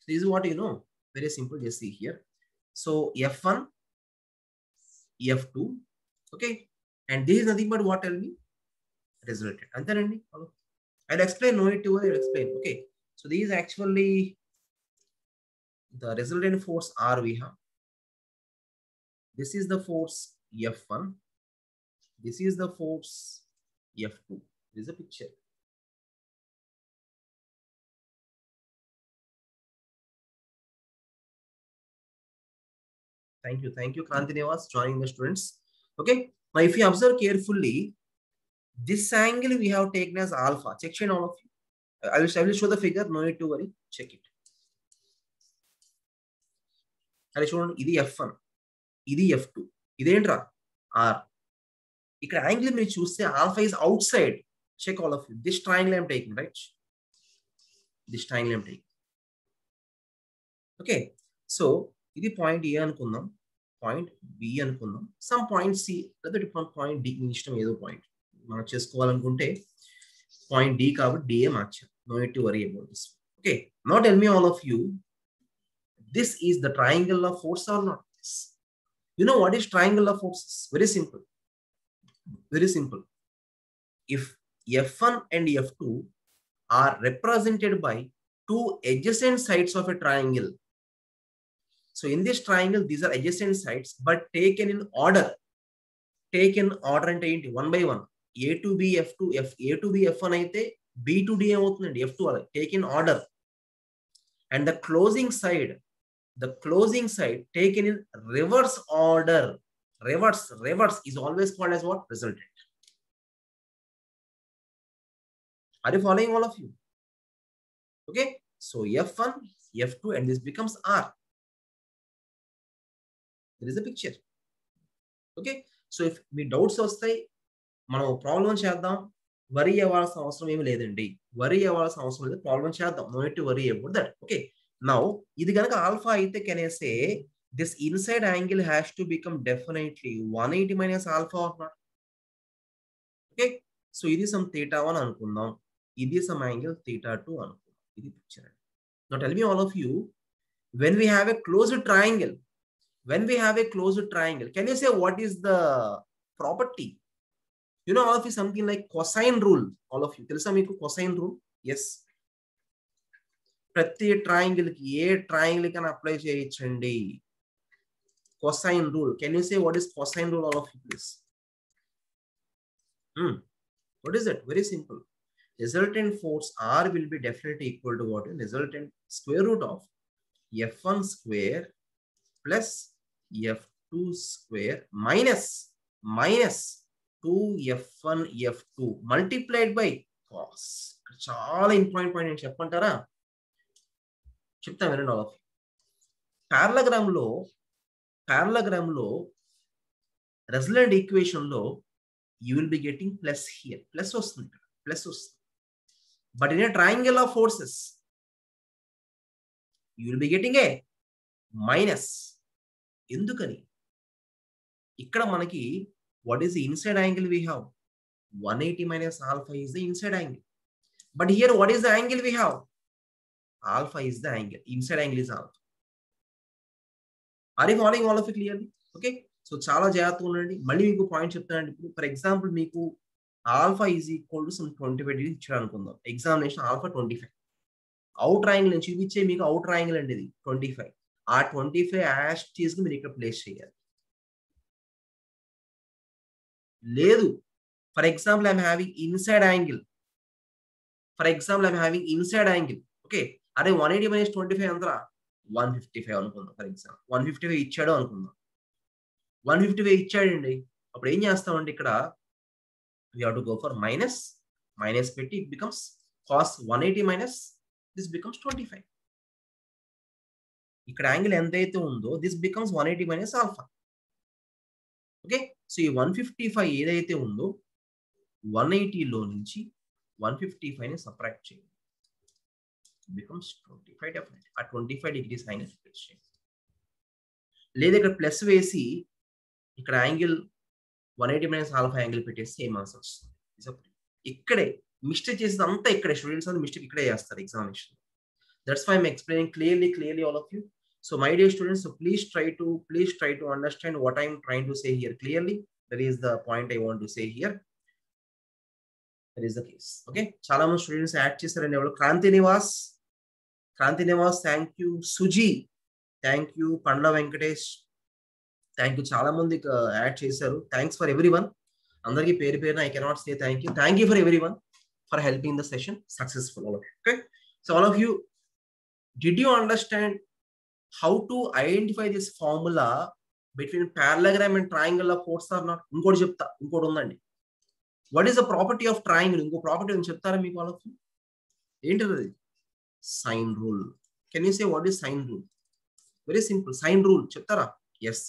this is what very simple. Just see here. So F1, F2. Okay, and this is nothing but what? Tell me, resultant. I'll explain. No need to worry. I'll explain. Okay, so this is actually the resultant force R we have. This is the force F1. This is the force F2. This is a picture. Thank you, Kranti Nevas, joining the students. Okay. Now, if you observe carefully, this angle we have taken as alpha. Check it all of you. I will show the figure. No need to worry. Check it. I will show ఇది F1, ఇది F2. ఇదేంట్రా R. ఇక్కడ angle మీరు చూస్తే alpha is outside. Check all of you. This triangle I am taking, right? This triangle I am taking. Okay. So, ఇది point A అనుకుందాం, point B అనుకుందాం, some point C, లేదా different point D, మీ ఇష్టం ఏదో point మనం చేసుకోవాలనుకుంటే point D కాబట్టి D మార్చాం. No need to worry about this. Okay. Now tell me all of you, this is the triangle of force or not? You know what is triangle of forces? Very simple. Very simple. If F1 and F2 are represented by two adjacent sides of a triangle. So in this triangle, these are adjacent sides, but taken in order. Taken order and one by one. A to B, F2, A to B, F1 అయితే B to D అవుతుందండి, F2 అలా. Take in order. And the closing side taken in reverse order. Reverse is always called as what? Resultant. Are you following all of you? Okay. So F1, F2, and this becomes R. There is a picture. Okay. So if me doubts వస్తాయి, మనం problem చేద్దాం. Worry అవ్వాల్సిన అవసరం ఏమి లేదండి. Worry అవ్వాల్సిన అవసరం లేదు, ప్రాబ్లం చేద్దాం. No need to worry about that. Okay. Now ఇది కనుక ఆల్ఫా అయితే can I say this inside angle has to become definitely 180 minus alpha or not? Okay. So ఇది సమ్ థీటా 1 అనుకుందాం, ఇది సమ్ యాంగిల్ థీటా 2 అనుకుందాం. ఇది picture అండి. Now tell me all of you, when we have a closed triangle, can you say what is the property? You know all of you something like cosine rule. All of you, తెలుసా మీకు cosine rule? Yes. ప్రతి triangle కి, a triangle కన్నా apply చేయొచ్చండి cosine rule. Can you say what is cosine rule, all of you, please? What is it? Very simple. Resultant force R will be definitely equal to what? Resultant square root of F1 square plus F2 square minus 2F1 F2 multiplied by cos. చాలా important point నేను చెప్పంటారా? చెప్తా వినండి all of you. Parallelogram లో resultant equation లో you will be getting plus here. Plus వస్తుంది. But in a triangle of forces, you will be getting a minus. ఎందుకని? ఇక్కడ మనకి what is the inside angle we have? 180 minus alpha is the inside angle. But here what is the angle we have? Alpha is the angle. Inside angle is alpha. Are you following all of it clearly? Okay. So చాలా జాగ్రత్తగా ఉండండి. మళ్ళీ మీకు point చెప్తానండి. ఇప్పుడు for example మీకు alpha is equal to some 25 degree ఇచ్చాడు అనుకుందాం. Examination alpha 25. అవుట్ ట్రయాంగిల్ నుంచి చూపించే మీకు అవుట్ ట్రయాంగిల్ అండి ఇది 25. ఆ 25 యాష్ చేసి మీరు ఇక్కడ ప్లేస్ చేయాలి. లేదు, for example I'm having inside angle. Okay. అరే 180 మైనస్ 25 ఎంతరా? 155 అనుకుందాం. ఫర్ ఎగ్జాంపుల్ 155 ఇచ్చాడు అనుకుందాం. 155 ఇచ్చాడండి. అప్పుడు ఏం చేస్తామండి, ఇక్కడ we have to go for minus పెట్టి it becomes cos 180 minus this becomes 25. ఇక్కడ యాంగిల్ ఎంతైతే ఉందో this becomes 180 minus alpha. Okay. So ఈ 155 ఏదైతే ఉందో 180 లో నుంచి 155 ని సబ్ట్రాక్ట్ చేయండి. becomes 25 definitely. ఆ 25 డిగ్రీస్ యాంగిల్ ఫిక్స్ చేయండి. లేదా ఇక్కడ ప్లస్ వేసి ఇక్కడ యాంగిల్ 180 మైనస్ ఆల్ఫా యాంగిల్ పెట్టేసి సేమ్ ఆన్సర్ వస్తుంది. ఇక్కడే మిస్టేక్ చేసేది అంతా ఇక్కడే. స్టూడెంట్స్ అంతా మిస్టేక్ ఇక్కడే చేస్తారు examination. That's why I'm explaining clearly all of you. So my dear students, so please try to understand what I am trying to say here clearly. That is the point I want to say here. That is the case. Okay. చాలా మంది students add చేశారండి. ఎవరు? Kranthi Nivas, thank you. Suji, thank you. Pandla Venkatesh, thank you. చాలా మంది add చేశారు. Thanks for everyone. అందరికీ పేరు పేరున I cannot say thank you for everyone for helping the session successful. Okay. So all of you, did you understand how to identify this formula between parallelogram and triangle of force or not? ఇంకోటి చెప్తా, ఇంకోటి ఉందండి. What is the property of triangle? ఇంకో property అని చెప్తారా మీకు వాళ్ళకి? ఏంటది? Sine rule. Can you say what is sine rule? Very simple. Sine rule చెప్తారా? Yes.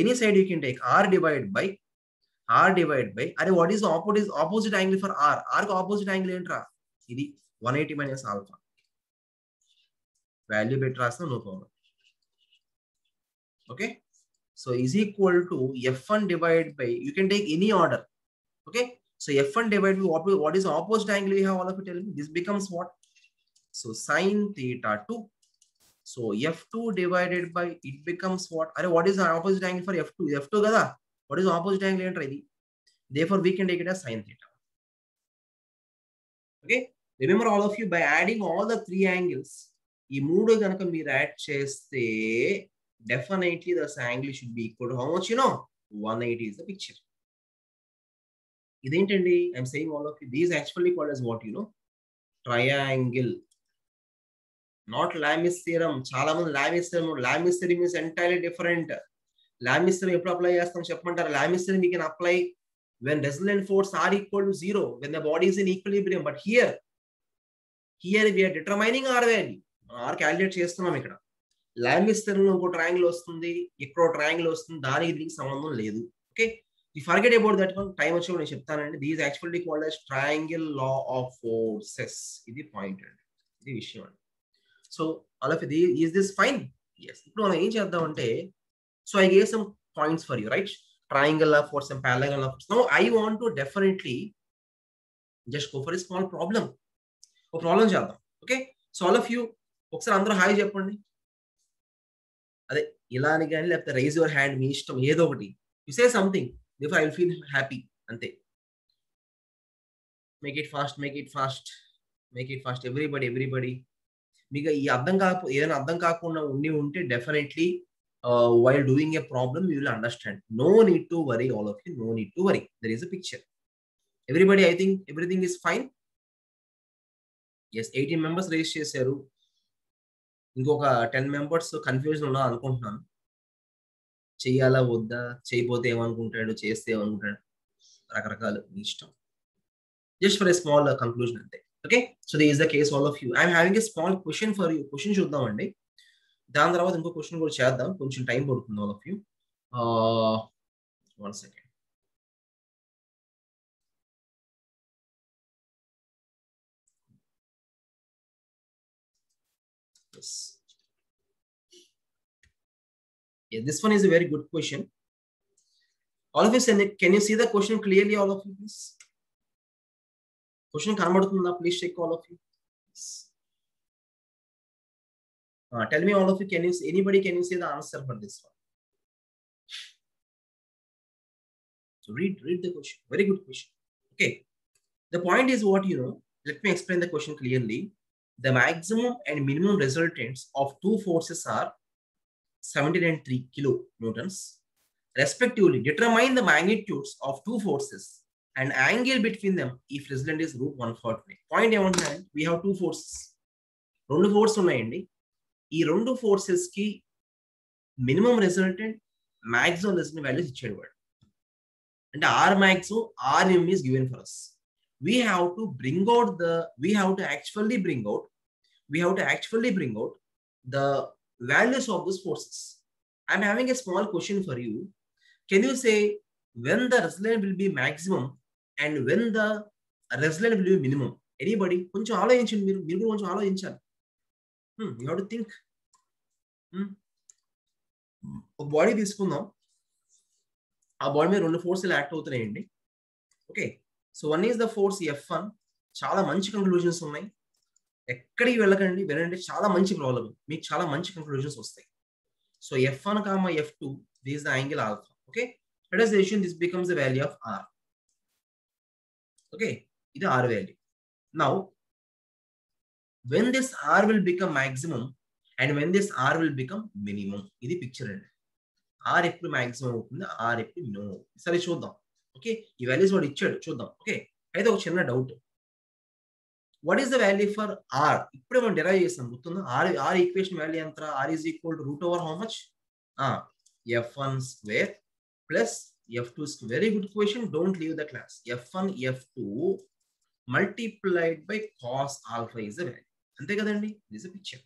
Any side you can take r divided by అరే what is the opposite angle for r? r కి opposite angle ఏంట్రా? ఇది 180 minus alpha. Value పెట్టి రాస్తా, no problem. Okay, so is equal to f1 divided by, you can take any order. Okay, so f1 divided by what is the opposite angle we have, all of you tell me. This becomes what? So sine theta 2. So f2 divided by, it becomes what? Are what is the opposite angle for f2? F2 kada, what is the opposite angle enter idi? Therefore we can take it as sine theta. Okay, remember all of you, by adding all the three angles, ఈ మూడు గనక మీరు add చేస్తే definitely the angle should be equal to how much, you know? 180 is the picture. ఇదేంటండి? I'm saying all of you, these actually called as what, you know? Triangle. Not Lamis theorem. చాలా మంది Lamis theorem is entirely different. Lamis theorem ఎప్పుడు apply చేస్తాం చెప్పమంటారు? Lamis theorem we can apply when resultant force are equal to 0, when the body is in equilibrium. But here we are determining r value. r calculate చేస్తున్నాం ఇక్కడ. Lamis theorem లో ఒక triangle వస్తుంది, ఇక్కడ triangle వస్తుంది, దానికి దీనికి సంబంధం లేదు. Okay, you forget about that one. Time వచ్చినప్పుడు నేను చెప్తానండి. These actually called as triangle law of forces. ఇది పాయింట్ అండి, ఇది విషయం అండి. So all of you, is this fine? Yes. ఇప్పుడు మనం ఏం చేద్దాం అంటే, so I gave some points for you, right? Triangle of force and parallel of force. Now I want to definitely just go for a small problem. ఒక problem చేద్దాం. Okay, so all of you ఒకసారి అందరూ hi చెప్పండి. అదే ఇలా అని కానీ లేకపోతే రైజ్ యువర్ హ్యాండ్, మీ ఇష్టం, ఏదో ఒకటి. You say something, therefore I will feel happy. అంతే. Make it fast, make it fast, make it fast. Everybody. మీకు ఈ అర్థం కాకపోతే, ఏదైనా అర్థం కాకుండా ఉంటే definitely while doing a problem you will understand. No need to worry, all of you, no need to worry. There is a picture. Everybody, I think everything is fine. Yes, 18 members raise చేశారు. ఇంకొక 10 members confusion ఉన్నా అనుకుంటున్నాను. చెయ్యాలా వద్దా, చేయకపోతే ఏమనుకుంటాడు, చేస్తే ఏమనుకుంటాడు, రకరకాలు, మీ ఇష్టం. Just for a small conclusion అంతే. Okay, so this is the case, all of you. I am having a small question for you. Question చూద్దామండి, దాని తర్వాత ఇంకో క్వశ్చన్ కూడా చేద్దాం. కొంచెం టైం పడుతుంది, all of you. 1 second. Yes. Yeah, this one is a very good question. All of you, can you see the question clearly, all of you, please? Question కనబడుతుందా? Please check, all of you. Yes. Tell me, all of you, anybody can you see the answer for this one? So read the question. Very good question. Okay, the point is what, you know, let me explain the question clearly. The maximum and minimum resultants of two forces are 17 and 3 kilonewtons respectively. Determine the magnitudes of two forces and angle between them if resultant is √140. Point ఏమంటున్నా, we have two forces. రెండు force ఉన్నాయండి. ఈ రెండు forces కి minimum resultant, maximum resultant values ఇచ్చాడు వాడు. అంటే r maximum, r minimum is given for us. We have to actually bring out the values of those forces. I'm having a small question for you. Can you say when the resultant will be maximum and when the resultant will be minimum? Anybody? కొంచెం ఆలోచించండి, మీరు కొంచెం ఆలోచించాలి. You have to think. ఒక body తీసుకుందాం, ఆ body మీద రెండు ఫోర్సులు యాక్ట్ అవుతున్నాయండి. Okay, so one is the force F1. చాలా మంచి కంక్లూజన్స్ ఉన్నాయి, ఎక్కడికి వెళ్ళకండి, వినండి. చాలా మంచి ప్రాబ్లం, మీకు చాలా మంచి కంక్లూజన్స్ వస్తాయి. So F1, F2, this is the angle alpha. Okay, let us assume this becomes the value of r. Okay, ఇది r value. Now when this r will become maximum and when this r will become minimum, ఇది picture అండి. r ఎప్పుడు maximum అవుతుంది, r ఎప్పుడు minimum అవుతుంది. సరే చూద్దాం. Okay, ఈ వాల్యూస్ వాడు ఇచ్చాడు, చూద్దాం. ఓకే, అయితే ఒక చిన్న doubt, what is the value for r? ఇప్పుడే మనం డిరైవ్ చేస్తాం, గుర్తుందా? r ఈక్వేషన్ వాల్యూ ఎంత? r is equal to root over how much? F1 square plus F2 square. Very good question. Don't leave the class. F1, F2 multiplied by cos alpha is the value. Ante kadandi? This is a picture.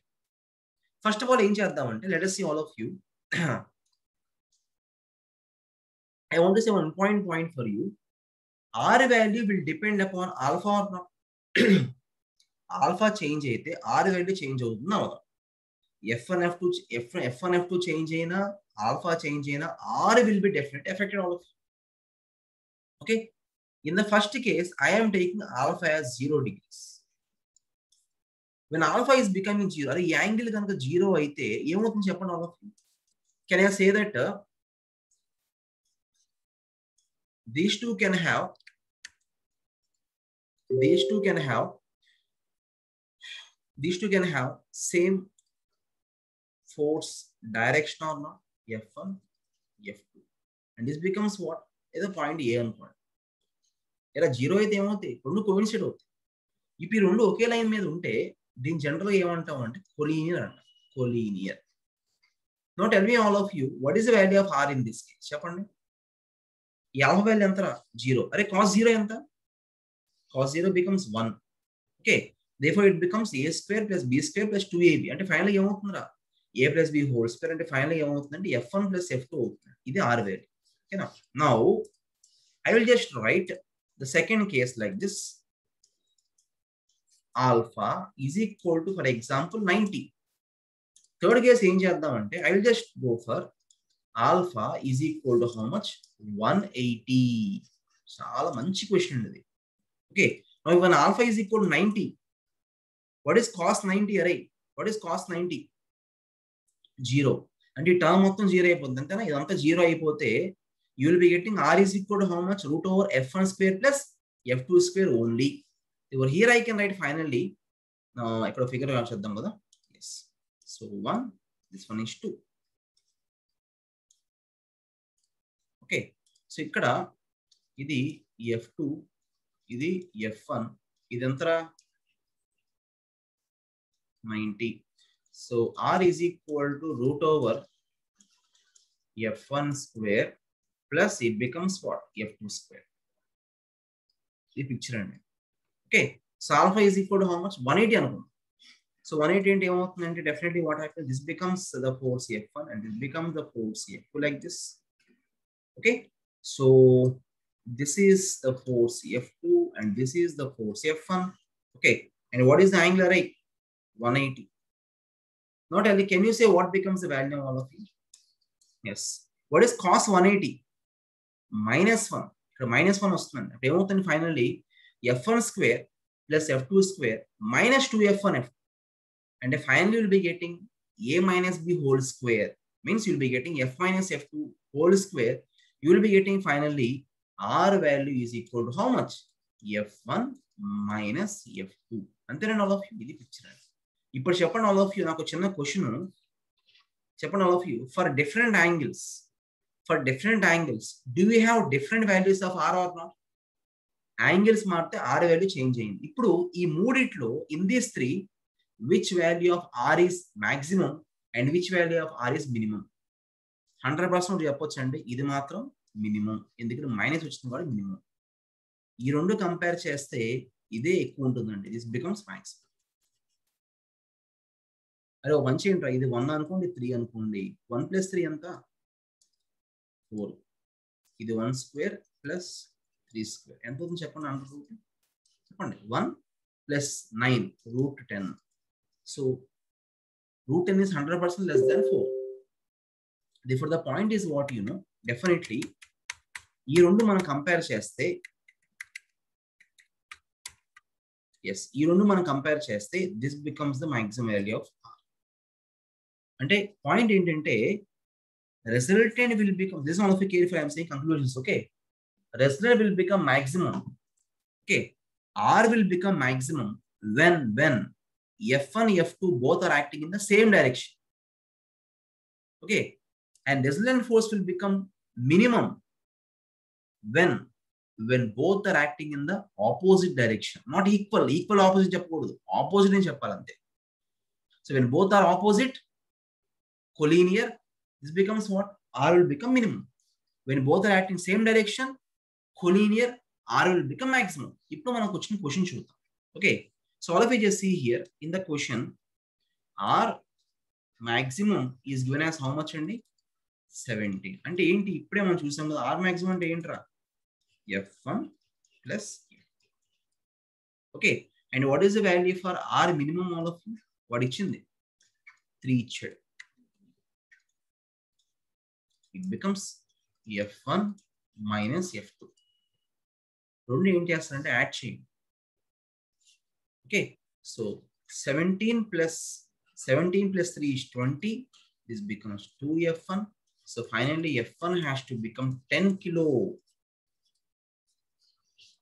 First of all, let us see all of you. I want to say one point for you. R value will depend upon alpha or not. Alpha change aithe R value change avutunda avada. F1 F2 change aina, alpha change aina, R will be definitely affected all of you. Okay. In the first case, I am taking alpha as 0 degrees. When alpha is becoming 0, the angle is 0 aithe, emutundi cheppandi all of you. Can I say that these two can have same force direction or not? F1, F2. And this becomes what? Is a point A and point. Era 0 అయితే ఏమవుతాయి? రెండు coincide అవుతాయి. ఇప్పుడు ఈ రెండు ఒకే line మీద ఉంటే దీని జనరల్ గా ఏమంటాం అంటే కొలీనియర్ అంటాం. Collinear. Now tell me all of you, what is the value of R in this case? చెప్పండి. ఈ ఆల్ఫా వాల్యూ ఎంత? 0. అరే cos 0 ఎంత? Cos 0 becomes 1. Okay. Therefore it becomes a square plus b square plus 2ab. అంటే final గా ఏమవుతుందిరా? a plus b whole square అంటే final గా ఏమవుతుందంటే f1 plus f2 అవుతుంది. ఇది R వాల్యూ. ఓకేనా? Now I will just write the second case like this. Alpha is equal to, for example, 90. Third case ఏం చేద్దామంటే I will just go for alpha is equal to how much? 180. చాలా మంచి question ఇది. Okay. Now when alpha is equal to 90, what is cos 90 array? What is cos 90? 0. అంటే ఈ term మొత్తం 0 అయిపోతుంది అంతేనా? ఇదంతా 0 అయిపోతే you will be getting R is equal to how much? Root over F1 square plus F2 square only. So here I can write finally. Now, figure out kada. Yes. So 1, this one is 2. Okay. So ikkada idi F2, idi F1, idantara 90. So R is equal to root over F1 square plus it becomes what? F2 square. This picture. Okay. So alpha is equal to how much? 180 అనుకుందాం. So 180 అంటే ఏమవుతుందంటే definitely what happens? This becomes the force F1 and this becomes the force F2 like this. Okay. So this is the force F2 and this is the force F1. Okay. And what is the angular rate? 180. Not only can you say what becomes the value of all of you? Yes. What is cos 180? -1. ఇక్కడ -1 వస్తుంది. అంటే ఏమవుతుంది finally F1 square plus F2 square minus 2F1 F2. And finally you will be getting A minus B whole square. Means you will be getting F minus F2 whole square. You will be getting finally R value is equal to how much? F1 minus F2. అంతేనా all of you? ఇది picture. ఇప్పుడు చెప్పండి all of you, నాకు చిన్న question. చెప్పండి all of you, for different angles, do we have different values of R or not? Angles మారితే R value change అయింది. ఇప్పుడు ఈ మూడిట్లో in these three, which value of R is maximum and which value of R is minimum? 100% చెప్పొచ్చు అండి. ఇది మాత్రం minimum, ఎందుకంటే మైనస్ వచ్చింది కూడా మినిమం. ఈ రెండు కంపేర్ చేస్తే ఇదే ఎక్కువ ఉంటుందండి. This becomes max. అరే మంచి ఏంట్రా, ఇది 1 అనుకోండి, 3 అనుకోండి. 1 + 3 ఎంత? 4. ఇది 1 square plus 3 square ఎంత అవుతుంది చెప్పండి? అండర్ రూట్ చెప్పండి. 1 + 9 √10. So √10 is 100% less than 4. Therefore the point is what you know, definitely ఈ రెండు మనం కంపేర్ చేస్తే, yes, ఈ రెండు మనం కంపేర్ చేస్తే this becomes the maximum value of R. అంటే పాయింట్ ఏంటంటే resultant will become, this is one of the careful I am saying conclusions. Okay, resultant will become maximum. Okay, R will become maximum when F1 F2 both are acting in the same direction. Okay, and resultant force will become minimum when both are acting in the opposite direction, not equal opposite చెప్పకూడదు, opposite అని చెప్పాలి అంతే. So when both are opposite, collinear, this becomes what? R will become minimum. When both are acting same direction, collinear, R will become maximum. Now we will see question. Okay. So all of you just see here in the question, R maximum is given as how much? 17. And R maximum F1 plus F. Okay. And what is the value for R minimum, all of you? What is it? 3 ched. It becomes F1 minus F2. Add chain. Okay. So 17 plus 3 is 20. This becomes 2F1. So finally F1 has to become 10 kilo.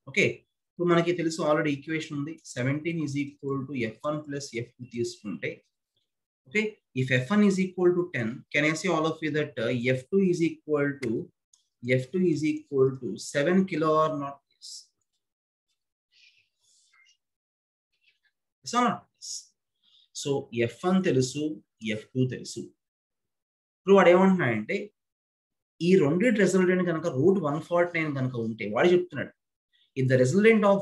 Okay. So manaki telusu already equation undi. 17 is equal to F1 plus F2 తీసుకుంటే. Okay. If F1 is equal to 10, can I say all of you that F2 is equal to 7 kilo or not? Yes. Yes or not? Yes. So F1 telusu, F2 telusu. ఇప్పుడు వాడు ఏమంటున్నాడంటే ఈ రెండింటి resultant కనుక route 149 కనుక ఉంటే వాడు చెప్తున్నాడు if the resultant of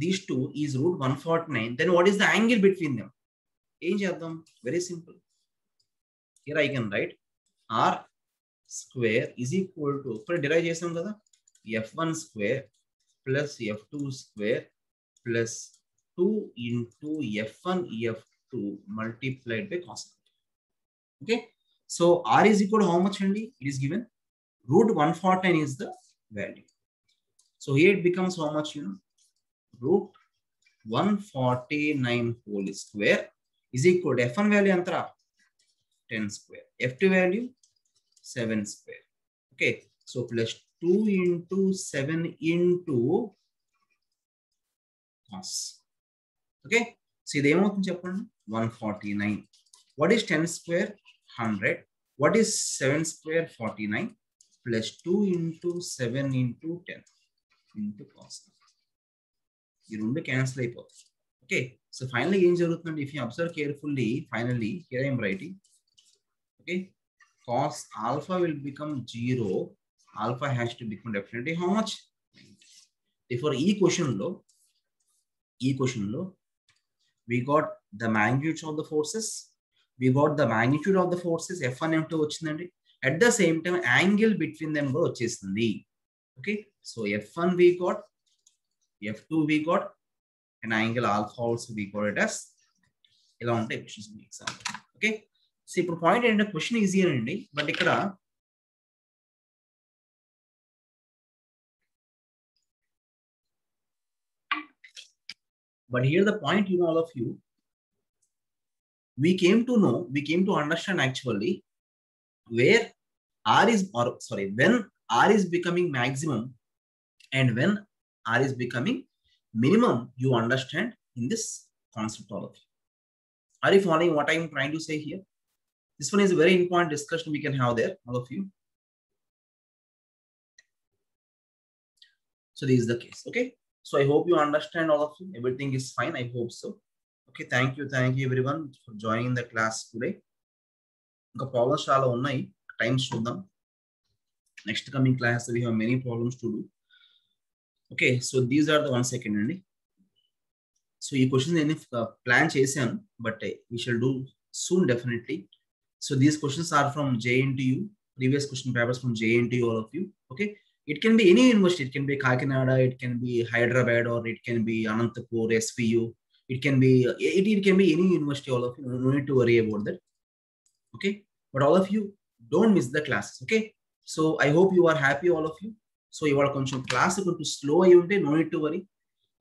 these two is root 149, then what is the angle between them? ఏం చేద్దాం? Very simple. Here I can write R square is equal to, ఇప్పుడు డిరైవ్ చేసాం కదా, F1 square plus F2 square plus 2 into F1 F2 multiplied by constant. Okay. So R is equal to how much only? It is given root 149 is the value. So here it becomes how much, root 149 whole square is equal to F1 value antara 10 square, F2 value 7 square. Okay. So plus 2 into 7 into cos. Okay. See the amount 149. What is 10 square? 100. What is 7 square? 49 plus 2 into 7 into 10 into cos. You don't cancel it. Okay. So finally, if you observe carefully, finally, here I am writing. Okay. Cos alpha will become 0. Alpha has to become definitely how much? Therefore, E question low, we got the magnitude of the forces. We got the magnitude of the forces F1 F2 వచ్చిందండి. At the same time angle between them కూడా వచ్చేస్తుంది. Okay. So F1 we got, F2 we got, and angle alpha also we got it as ఇలా ఉంటాయి questions మీ exam. Okay. So ఇప్పుడు point ఏంటంటే question easy అండి, but ఇక్కడ but here the point, all of you, we came to understand actually where R is, or sorry, when R is becoming maximum and when R is becoming minimum, you understand in this concept, all of you. Are you following what I am trying to say here? This one is a very important discussion we can have there, all of you. So this is the case. Okay. So I hope you understand, all of you. Everything is fine. I hope so. Okay. Thank you everyone for joining the class today. Inka problems chaala unnai, times chuddam. Next coming class we have many problems to do. Okay. So these are the 1 second only. So ee questions any plan chesanu, but we shall do soon definitely. So these questions are from JNTU, previous question papers from JNTU, all of you. Okay. It can be any university. It can be Kakinada, it can be Hyderabad, or it can be Anantapur, SVU. It can be any university, all of you. No need to worry about that. Okay. But all of you, don't miss the classes. Okay. So I hope you are happy, all of you. So you are కొంచెం class కొంచెం slow అయి ఉంటే no need to worry.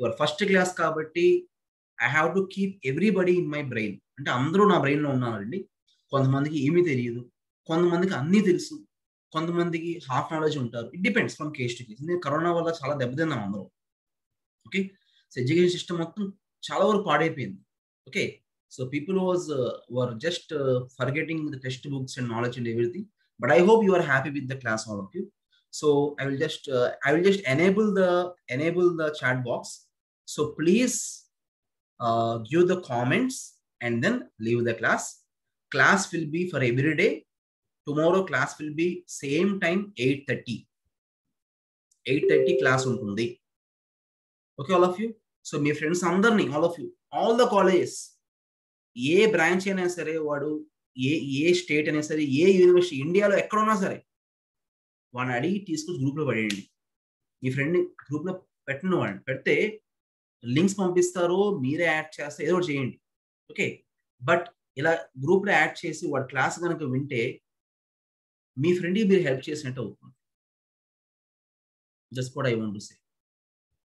Your first class కాబట్టి I have to keep everybody in my brain. అంటే అందరూ నా brain లో ఉన్నారండి. కొంతమందికి ఏమీ తెలియదు, కొంతమందికి అన్నీ తెలుసు, కొంతమందికి హాఫ్ నాలెడ్జ్ ఉంటారు. It depends from case to case. నేను కరోనా వల్ల చాలా దెబ్బతిన్నాం అందరూ. ఓకే. సో ఎడ్యుకేషన్ సిస్టమ్ మొత్తం చాలా వరకు పాడైపోయింది. Okay. So people were just forgetting the textbooks and knowledge and everything. But I hope you are happy with the class, all of you. So I will just enable the chat box. So please give the comments and then leave the class. Class will be for every day tomorrow class will be same time 8:30 class ఉంటుంది. Okay all of you. So మీ friends అందరినీ all of you, all the colleges, ఏ branch అయినా సరే, వాడు ఏ state అయినా సరే, ఏ university ఇండియాలో ఎక్కడున్నా సరే, వాడిని అడిగి తీసుకుని గ్రూప్లో పడేయండి. మీ ఫ్రెండ్ని గ్రూప్లో పెట్టిన వాడిని పెడితే లింక్స్ పంపిస్తారు, మీరే యాడ్ చేస్తే ఏదో ఒకటి చేయండి. ఓకే, బట్ ఇలా గ్రూప్లో యాడ్ చేసి వాడి క్లాస్ కనుక వింటే మీ ఫ్రెండ్కి మీరు హెల్ప్ చేసినట్టు అవుతుంది. Just what I want to say.